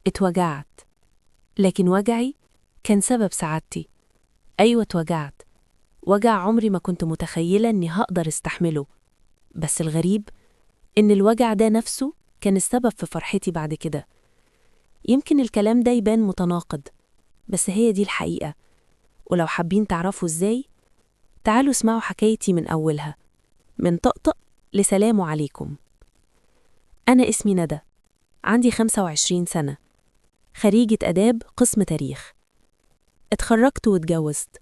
اتوجعت، لكن وجعي كان سبب سعادتي. أيوة اتوجعت، وجع عمري ما كنت متخيلة إني هقدر استحمله، بس الغريب إن الوجع ده نفسه كان السبب في فرحتي بعد كده. يمكن الكلام ده يبان متناقض، بس هي دي الحقيقة. ولو حابين تعرفوا إزاي، تعالوا اسمعوا حكايتي من أولها، من طقطق لسلام عليكم. أنا اسمي ندى، عندي 25 سنة، خريجة آداب قسم تاريخ. اتخرجت واتجوزت.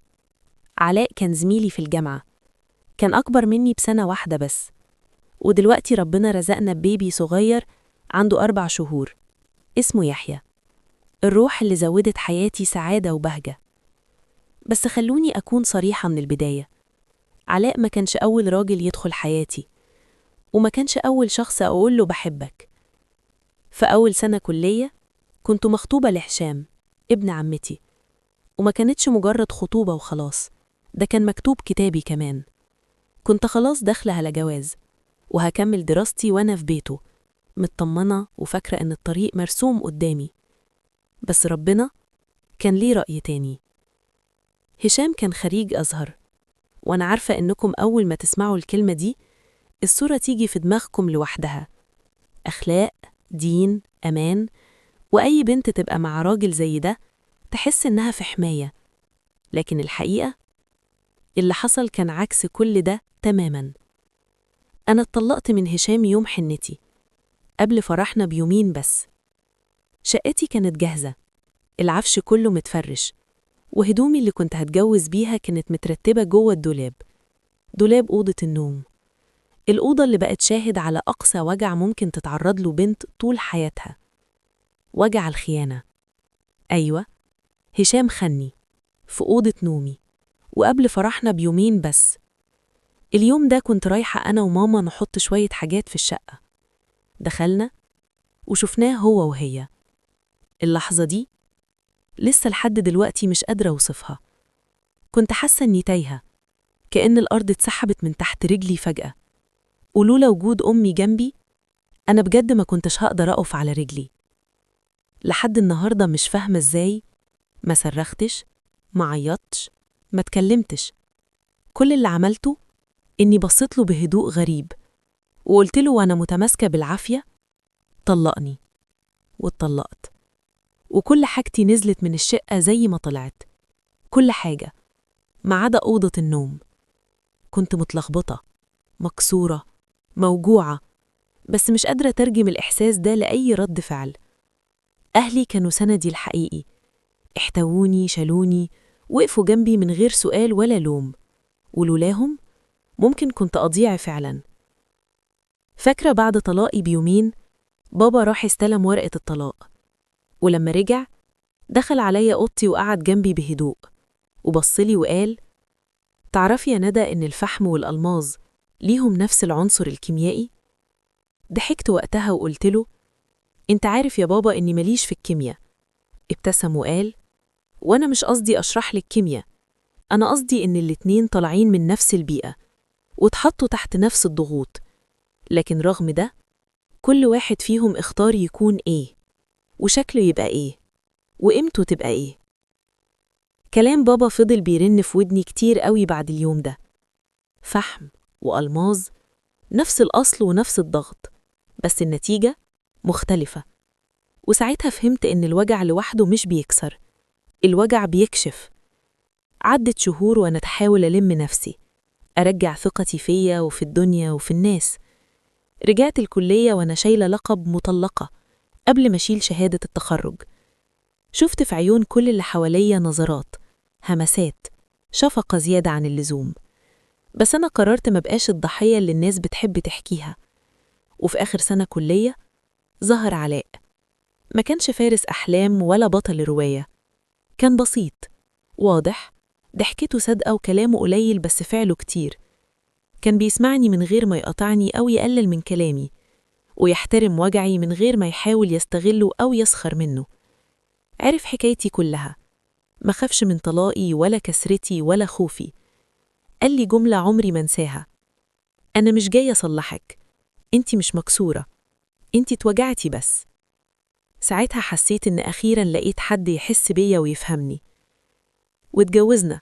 علاء كان زميلي في الجامعة، كان أكبر مني بسنة واحدة بس، ودلوقتي ربنا رزقنا ببيبي صغير عنده 4 شهور، اسمه يحيى، الروح اللي زودت حياتي سعادة وبهجة. بس خلوني أكون صريحة من البداية، علاء ما كانش أول راجل يدخل حياتي، وما كانش أول شخص أقول له بحبك. في أول سنة كلية كنت مخطوبة لهشام، ابن عمتي، وما كانتش مجرد خطوبة وخلاص، ده كان مكتوب كتابي كمان. كنت خلاص داخلة على جواز، وهكمل دراستي وأنا في بيته، مطمنة وفاكرة إن الطريق مرسوم قدامي. بس ربنا كان ليه رأي تاني. هشام كان خريج أزهر، وأنا عارفة إنكم أول ما تسمعوا الكلمة دي الصورة تيجي في دماغكم لوحدها، أخلاق، دين، أمان، وأي بنت تبقى مع راجل زي ده تحس إنها في حماية. لكن الحقيقة اللي حصل كان عكس كل ده تماماً. أنا اتطلقت من هشام يوم حنتي، قبل فرحنا بيومين بس. شقتي كانت جاهزة، العفش كله متفرش، وهدومي اللي كنت هتجوز بيها كانت مترتبة جوه الدولاب، دولاب أوضة النوم، الأوضة اللي بقت شاهد على أقصى وجع ممكن تتعرض له بنت طول حياتها، وجع الخيانة. أيوة، هشام خني في أوضة نومي وقبل فرحنا بيومين بس. اليوم ده كنت رايحة أنا وماما نحط شوية حاجات في الشقة، دخلنا وشفناه هو وهي. اللحظة دي لسه لحد دلوقتي مش قادرة أوصفها. كنت حاسة إني تايهة، كأن الأرض اتسحبت من تحت رجلي فجأة، ولولا وجود أمي جنبي أنا بجد ما كنتش هقدر أقف على رجلي. لحد النهاردة مش فاهمة إزاي ما صرختش، ما عيطتش، ما اتكلمتش. كل اللي عملته إني بصيت له بهدوء غريب وقلت له وأنا متماسكة بالعافية: طلقني. واتطلقت، وكل حاجتي نزلت من الشقة زي ما طلعت، كل حاجة ما عدا أوضة النوم. كنت متلخبطة، مكسورة، موجوعة، بس مش قادرة ترجم الإحساس ده لأي رد فعل. أهلي كانوا سندي الحقيقي، احتووني، شالوني، وقفوا جنبي من غير سؤال ولا لوم، ولولاهم ممكن كنت أضيع فعلا. فاكرة بعد طلاقي بيومين بابا راح استلم ورقة الطلاق، ولما رجع دخل عليا أوضتي وقعد جنبي بهدوء وبصلي وقال: تعرفي يا ندى إن الفحم والألماظ ليهم نفس العنصر الكيميائي؟ ضحكت وقتها وقلت له: انت عارف يا بابا إني ماليش في الكيمياء. ابتسم وقال: وأنا مش قصدي أشرح لك كيمياء، أنا قصدي إن الاتنين طالعين من نفس البيئة واتحطوا تحت نفس الضغوط، لكن رغم ده كل واحد فيهم اختار يكون إيه، وشكله يبقى إيه، وقيمته تبقى إيه. كلام بابا فضل بيرن في ودني كتير قوي بعد اليوم ده. فحم وألماظ، نفس الأصل ونفس الضغط، بس النتيجة مختلفة. وساعتها فهمت إن الوجع لوحده مش بيكسر، الوجع بيكشف. عدت شهور وأنا تحاول ألم نفسي، أرجع ثقتي فيا وفي الدنيا وفي الناس. رجعت الكلية وأنا شايلة لقب مطلقة قبل ما أشيل شهادة التخرج. شفت في عيون كل اللي حواليا نظرات، همسات، شفقة زيادة عن اللزوم. بس أنا قررت ما بقاش الضحية اللي الناس بتحب تحكيها. وفي آخر سنة كلية ظهر علاء. ما كانش فارس أحلام ولا بطل رواية، كان بسيط، واضح، ضحكته صادقة وكلامه قليل بس فعله كتير. كان بيسمعني من غير ما يقطعني أو يقلل من كلامي، ويحترم وجعي من غير ما يحاول يستغله أو يسخر منه. عرف حكايتي كلها، ما خافش من طلاقي ولا كسرتي ولا خوفي. قال لي جملة عمري ما انساها: أنا مش جاي أصلحك، أنتي مش مكسورة، أنتي اتوجعتي بس. ساعتها حسيت إن أخيراً لقيت حد يحس بيا ويفهمني. واتجوزنا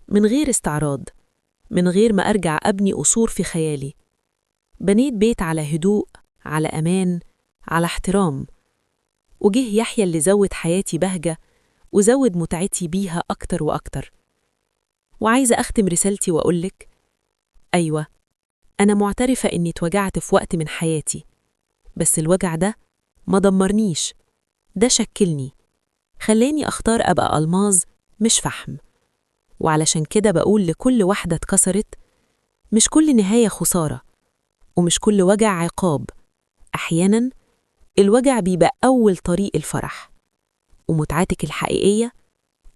من غير استعراض، من غير ما أرجع أبني قصور في خيالي. بنيت بيت على هدوء، على أمان، على احترام. وجه يحيى اللي زود حياتي بهجة وزود متعتي بيها أكتر وأكتر. وعايزة أختم رسالتي وأقولك: أيوة، أنا معترفة إني اتوجعت في وقت من حياتي، بس الوجع ده ما دمرنيش، ده شكلني، خلاني أختار أبقى ألماظ مش فحم. وعلشان كده بقول لكل واحدة اتكسرت: مش كل نهاية خسارة، ومش كل وجع عقاب. أحياناً الوجع بيبقى أول طريق الفرح، ومتعتك الحقيقية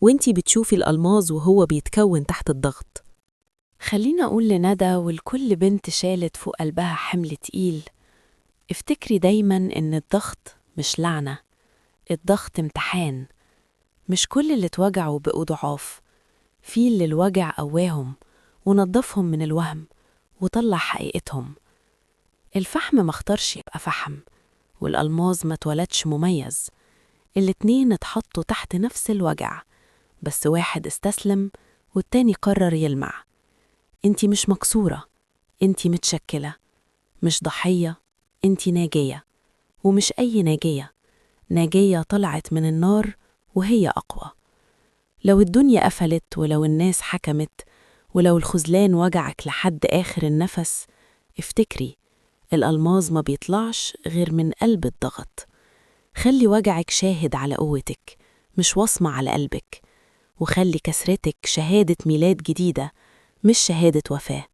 وانتي بتشوفي الألماظ وهو بيتكون تحت الضغط. خلينا أقول لندى ولكل بنت شالت فوق قلبها حمل تقيل: افتكري دايماً إن الضغط مش لعنة، الضغط امتحان. مش كل اللي اتوجعوا بقوا ضعاف، في اللي الوجع قواهم ونضفهم من الوهم وطلع حقيقتهم. الفحم ما اختارش يبقى فحم، والألماظ ما اتولدش مميز. الاتنين اتحطوا تحت نفس الوجع، بس واحد استسلم والتاني قرر يلمع. انتي مش مكسورة، انتي متشكلة. مش ضحية، انتي ناجية. ومش أي ناجية، ناجية طلعت من النار وهي أقوى. لو الدنيا قفلت، ولو الناس حكمت، ولو الخذلان وجعك لحد آخر النفس، افتكري الألماظ ما بيطلعش غير من قلب الضغط. خلي وجعك شاهد على قوتك، مش وصمة على قلبك. وخلي كسرتك شهادة ميلاد جديدة، مش شهادة وفاة.